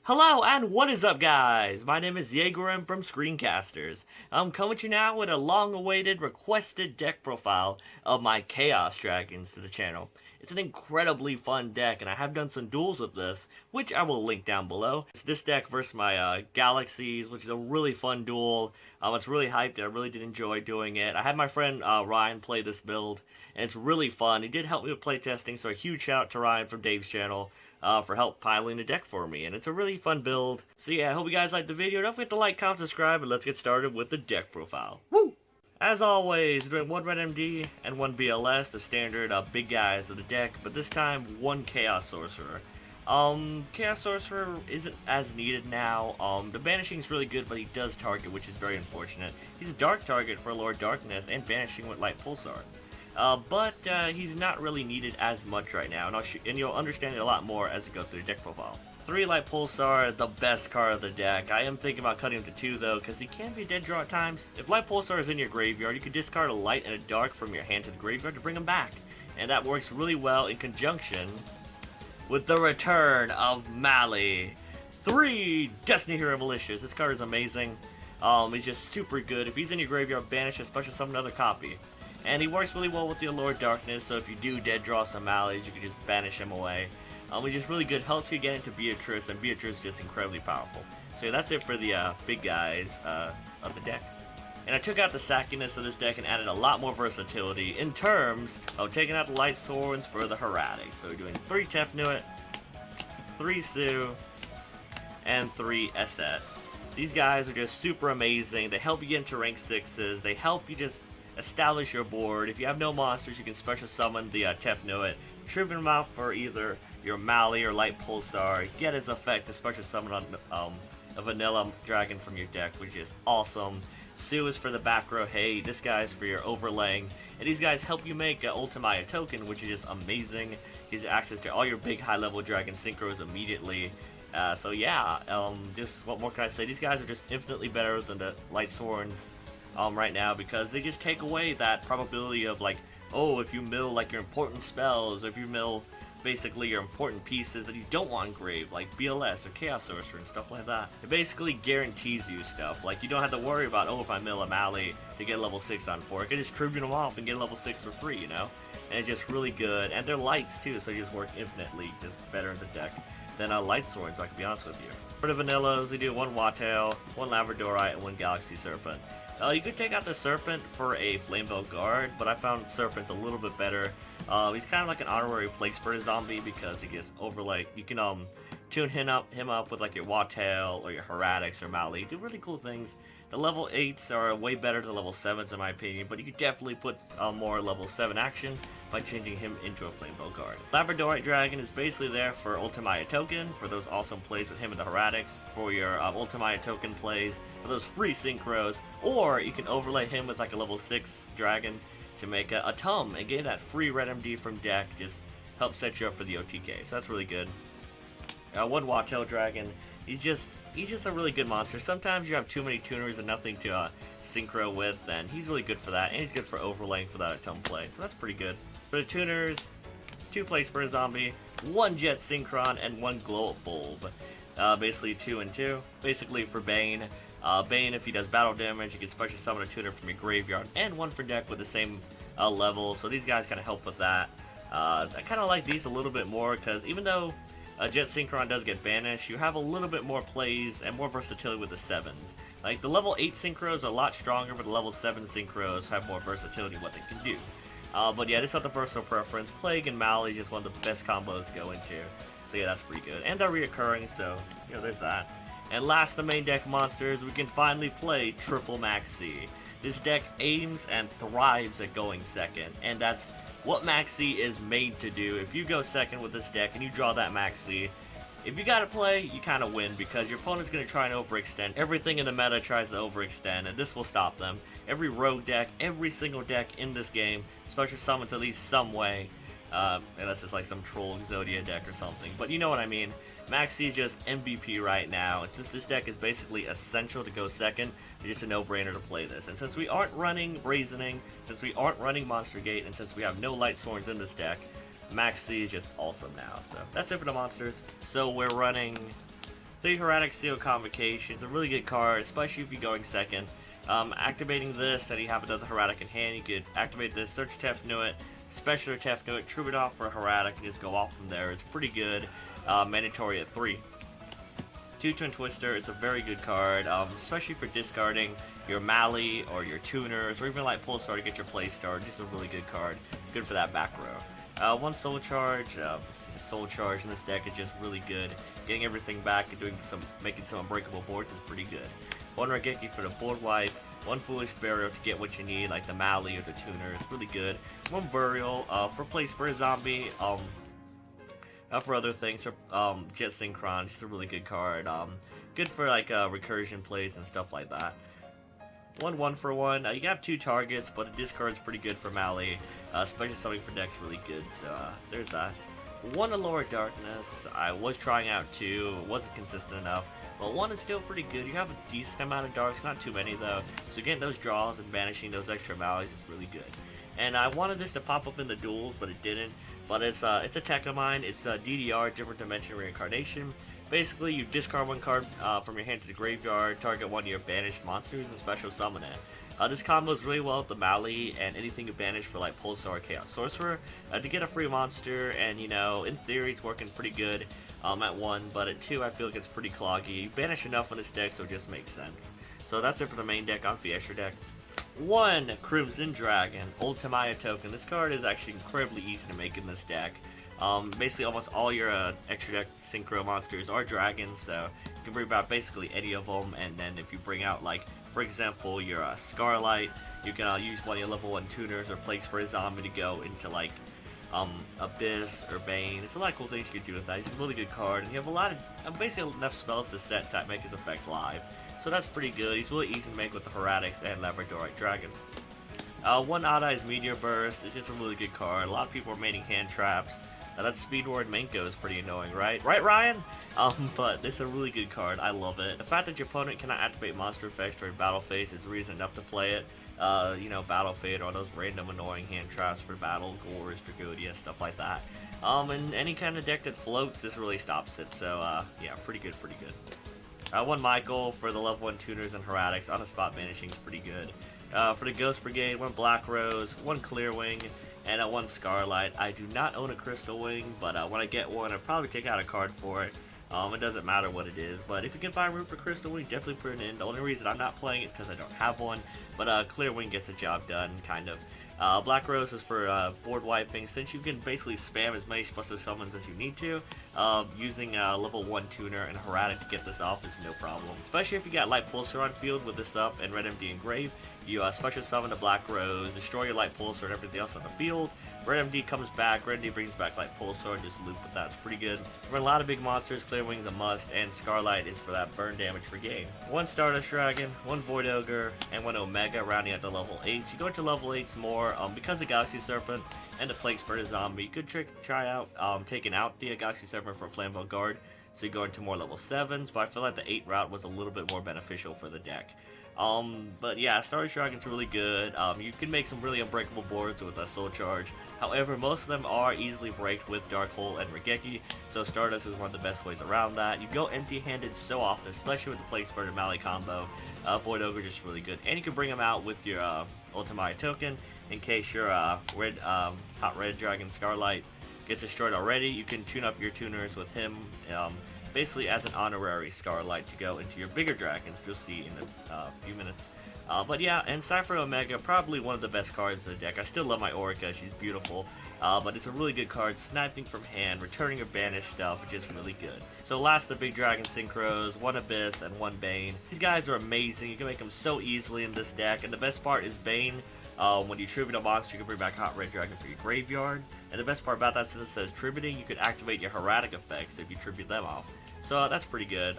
Hello and what is up, guys? My name is Yugioh from ScreenCasterz. I'm coming to you now with a long-awaited requested deck profile of my Chaos Dragons to the channel. It's an incredibly fun deck, and I have done some duels with this, which I will link down below. It's this deck versus my Galaxies, which is a really fun duel. It's really hyped, and I really did enjoy doing it. I had my friend Ryan play this build, and it's really fun. He did help me with playtesting, so a huge shout out to Ryan from Dave's channel. For help piling the deck for me, and it's a really fun build. So yeah, I hope you guys liked the video. Don't forget to like, comment, subscribe, and let's get started with the deck profile. Woo! As always, we're doing one Red MD and one BLS, the standard big guys of the deck, but this time one Chaos Sorcerer. Chaos Sorcerer isn't as needed now. The banishing is really good, but he does target, which is very unfortunate. He's a dark target for Lord Darkness and banishing with Light Pulsar. But he's not really needed as much right now, and you'll understand it a lot more as you go through the deck profile. 3 Light Pulsar, the best card of the deck. I am thinking about cutting him to 2 though, because he can be a dead draw at times. If Light Pulsar is in your graveyard, you can discard a light and a dark from your hand to the graveyard to bring him back. And that works really well in conjunction with the return of Mali. 3 Destiny Hero Malicious. This card is amazing. He's just super good. If he's in your graveyard, banish a special summon another copy. And he works really well with the Lord Darkness, so if you do dead draw some Mallies, you can just banish him away. He's just really good, helps you get into Beatrice, and Beatrice is just incredibly powerful. So yeah, that's it for the big guys of the deck. And I took out the sackiness of this deck and added a lot more versatility in terms of taking out the Light Swords for the Heretics. So we're doing 3 Tefnuit, 3 Sue, and 3 Esset. These guys are just super amazing. They help you get into rank 6s. They help you just establish your board. If you have no monsters, you can special summon the Tefnuit, trigger them out for either your Mali or Light Pulsar, get his effect to special summon on a vanilla dragon from your deck, which is awesome. Sue is for the back row, hey, this guy's for your overlaying, and these guys help you make an Ultimate token, which is just amazing. Gives you access to all your big high-level dragon synchros immediately. So yeah, just what more can I say? These guys are just infinitely better than the Light Swords right now, because they just take away that probability of like, oh, if you mill like your important spells, or if you mill basically your important pieces that you don't want engraved, like BLS or Chaos Sorcerer and stuff like that. It basically guarantees you stuff. Like, you don't have to worry about, oh, if I mill a Mali to get level 6 on 4, I can just tribute them off and get level 6 for free, you know? And it's just really good. And they're lights too, so they just work infinitely, just better in the deck than Light Swords, I can be honest with you. For the vanillas, we do 1 Wattail, 1 Labradorite, and 1 Galaxy Serpent. You could take out the Serpent for a Flamvell Guard, but I found Serpent's a little bit better. He's kind of like an honorary Plague Spirit zombie because he gets overlay. You can tune him up with like your Wattail or your Heretics or Mali. Do really cool things. The level 8s are way better than the level 7s in my opinion, but you could definitely put more level 7 action by changing him into a Flamvell Guard. Labradorite Dragon is basically there for Ultimate token, for those awesome plays with him and the Heretics, for your Ultimate token plays, for those free synchros, or you can overlay him with like a level 6 dragon to make a Tum and get that free Red MD from deck, just help set you up for the OTK, so that's really good. 1 Wattail Dragon, he's just a really good monster. Sometimes you have too many tuners and nothing to synchro with, and he's really good for that, and he's good for overlaying for that Atom play, so that's pretty good. For the tuners, 2 Plague Spirit Zombie, 1 Jet Synchron, and 1 Glow Up Bulb. Basically 2 and 2. Basically for Bane. Bane, if he does battle damage, you can special summon a tuner from your graveyard, and 1 for deck with the same level, so these guys kind of help with that. I kind of like these a little bit more, because even though Jet Synchron does get banished, you have a little bit more plays and more versatility with the 7s. Like, the level 8 synchros are a lot stronger, but the level 7 synchros have more versatility in what they can do. But yeah, this is the personal preference. Plague and Mali is just one of the best combos to go into. So yeah, that's pretty good. And they're reoccurring, so, you know, there's that. And last, the main deck monsters, we can finally play Triple Maxi. This deck aims and thrives at going second, and that's what Maxi is made to do. If you go second with this deck and you draw that Maxi, if you gotta play, you kind of win, because your opponent's going to try and overextend. Everything in the meta tries to overextend, and this will stop them. Every rogue deck, every single deck in this game, special summons at least some way, unless it's like some troll Exodia deck or something, but you know what I mean. Maxi is just MVP right now, and since this deck is basically essential to go second, it's just a no-brainer to play this. And since we aren't running Brazening, since we aren't running Monster Gate, and since we have no Light Swords in this deck, Maxi is just awesome now. So that's it for the monsters. So we're running 3 Heretic Seal Convocation is a really good card, especially if you're going second. Activating this, and you have another Heretic in hand, you could activate this, search Tef Nuit, special Tef Nuit, true it off for a Heretic, and just go off from there. It's pretty good, mandatory at 3. 2 Twin Twister, it's a very good card, especially for discarding your Mali or your tuners, or even like Pulsar to get your play started. Just a really good card, good for that back row. 1 Soul Charge, Soul Charge in this deck is just really good. Getting everything back and making some unbreakable boards is pretty good. 1 Raigeki for the board wipe, 1 Foolish Burial to get what you need, like the Mali or the tuner. It's really good. 1 Burial for place for a zombie. For other things, for Jet Synchron, just a really good card. Good for like recursion plays and stuff like that. 1 for 1. You can have 2 targets, but a discard's pretty good for Mali. Special Summoning for deck's really good, so there's that. 1 Allure Darkness. I was trying out 2, wasn't consistent enough. But 1 is still pretty good. You have a decent amount of darks, not too many though. So getting those draws and banishing those extra Malis is really good. And I wanted this to pop up in the duels, but it didn't. But it's a tech of mine. It's DDR, Different Dimension Reincarnation. Basically, you discard 1 card from your hand to the graveyard, target 1 of your banished monsters, and special summon it. This combos really well with the Mali and anything you banish for like Pulsar or Chaos Sorcerer to get a free monster, and you know, in theory it's working pretty good at 1, but at 2 I feel like it's pretty cloggy. You banish enough on this deck so it just makes sense. So that's it for the main deck. On the extra deck. 1 Crimson Dragon, Ultimaya token. This card is actually incredibly easy to make in this deck. Basically almost all your extra deck synchro monsters are dragons, so you can bring about basically any of them, and then if you bring out, like, for example, your Scarlight, you can use 1 of your level 1 tuners or place for a zombie to go into, like, Abyss or Bane. It's a lot of cool things you can do with that. It's a really good card, and you have a lot of, basically enough spells to set to make his effect live. So that's pretty good. He's really easy to make with the Heretics and Labradorite Dragon. 1 Odd-Eyes Meteor Burst is just a really good card. A lot of people are maining hand traps. That Speedward Manko is pretty annoying, right? Right, Ryan? But this is a really good card. I love it. The fact that your opponent cannot activate monster effects during battle phase is reason enough to play it. You know, Battle Fade or those random annoying hand traps for battle, Gores, Dragodia, stuff like that. And any kind of deck that floats, this really stops it. So, yeah, pretty good, pretty good. 1 Michael for the level 1 tuners and Heretics. On the spot banishing is pretty good. For the Ghost Brigade, 1 Black Rose, 1 Clearwing, and 1 Scarlight. I do not own a Crystal Wing, but when I get one, I'll probably take out a card for it. It doesn't matter what it is, but if you can find room for Crystal Wing, definitely put it in. The only reason I'm not playing it is because I don't have one, but Clear Wing gets the job done, kind of. Black Rose is for board wiping, since you can basically spam as many special summons as you need to. Using level 1 tuner and Heretic to get this off is no problem. Especially if you got Light Pulsar on field with this up and Red MD Engrave. You special summon the Black Rose, destroy your Light Pulsar and everything else on the field. Red MD comes back, Red MD brings back Light Pulsar, and just loop with that. It's pretty good. For a lot of big monsters, Clear Wing's a must, and Scarlight is for that burn damage for game. 1 Stardust Dragon, 1 Void Ogre, and 1 Omega, rounding out to level 8. You go into level 8s more, because of Galaxy Serpent and the Plague Spurt Zombie, you could try out taking out the Galaxy Serpent for Flamvell Guard, so you go into more level 7s, but I feel like the 8 route was a little bit more beneficial for the deck. But yeah, Stardust Dragon's really good. You can make some really unbreakable boards with a Soul Charge. However, most of them are easily breaked with Dark Hole and Raigeki, so Stardust is one of the best ways around that. You go empty-handed so often, especially with the Plague Spurt and Mali combo. Void Ogre just really good. And you can bring them out with your Ultimaya token, in case your Hot Red Dragon Scarlight gets destroyed already. You can tune up your tuners with him, basically as an honorary Scarlight to go into your bigger dragons, you'll see in a few minutes. But yeah, and Cypher Omega, probably one of the best cards in the deck. I still love my Orica, she's beautiful, but it's a really good card. Sniping from hand, returning your banished stuff, which is really good. So last, the big dragon synchros, 1 Abyss and 1 Bane. These guys are amazing, you can make them so easily in this deck, and the best part is Bane. When you tribute a monster, you can bring back Hot Red Dragon for your graveyard. And the best part about that, since it says tributing, you could activate your Heretic effects if you tribute them off. So that's pretty good.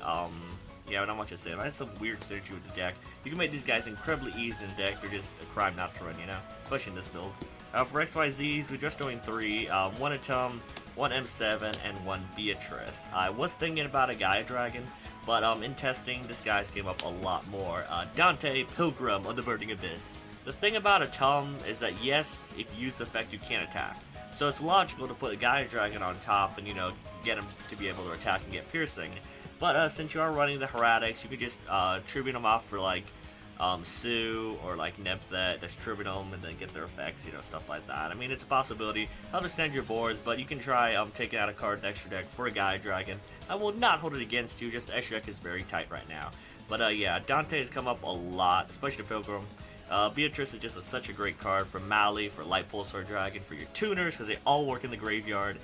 Yeah, not much to say. That's some weird synergy with the deck. You can make these guys incredibly easy in the deck. They're just a crime not to run, you know? Especially in this build. For XYZs, we're just doing 3. 1 Atom, 1 M7, and 1 Beatrice. I was thinking about a Gaia Dragon, but in testing, this guy's came up a lot more. Dante, Pilgrim of the Burning Abyss. The thing about Atom is that, yes, if you use the effect, you can't attack. So it's logical to put a Gaia Dragon on top and, you know, get him to be able to attack and get piercing. But since you are running the Heretics, you could just tribute them off for like Sue or like Nebthet, just tribute them and then get their effects, you know, stuff like that. I mean, it's a possibility. Help extend your boards, but you can try taking out a card in extra deck for a Gaia Dragon. I will not hold it against you, just the extra deck is very tight right now. But yeah, Dante has come up a lot, especially Pilgrim. Beatrice is just such a great card for Mali, for Light Pulsar Dragon, for your tuners, because they all work in the graveyard.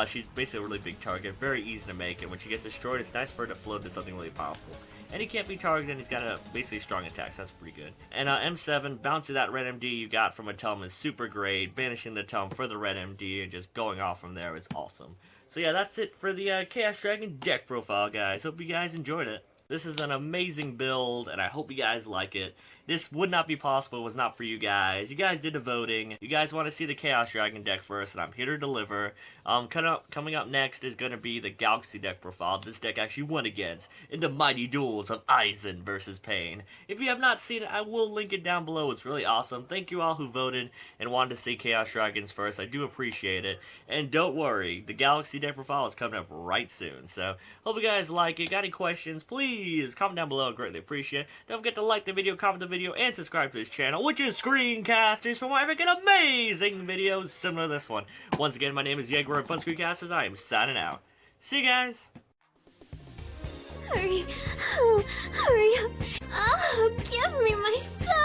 She's basically a really big target, very easy to make, and when she gets destroyed, it's nice for her to float to something really powerful. And he can't be targeted, and he's got a basically strong attack, so that's pretty good. And M7, bouncing that red MD you got from a Tum is super great, banishing the Tum for the red MD, and just going off from there is awesome. So yeah, that's it for the Chaos Dragon deck profile, guys. Hope you guys enjoyed it. This is an amazing build, and I hope you guys like it. This would not be possible if it was not for you guys. You guys did the voting. You guys want to see the Chaos Dragon deck first, and I'm here to deliver. Coming up next is going to be the Galaxy deck profile. This deck actually won against in the mighty duels of Aizen versus Pain. If you have not seen it, I will link it down below. It's really awesome. Thank you all who voted and wanted to see Chaos Dragons first. I do appreciate it. And don't worry, the Galaxy deck profile is coming up right soon. So, hope you guys like it. Got any questions, please comment down below. I greatly appreciate it. Don't forget to like the video, comment the video, and subscribe to this channel, which is ScreenCasterz, for more epic and amazing videos similar to this one. Once again, my name is Yugioh from ScreenCasterz. I am signing out. See you guys. Hurry up. Oh, give me my son.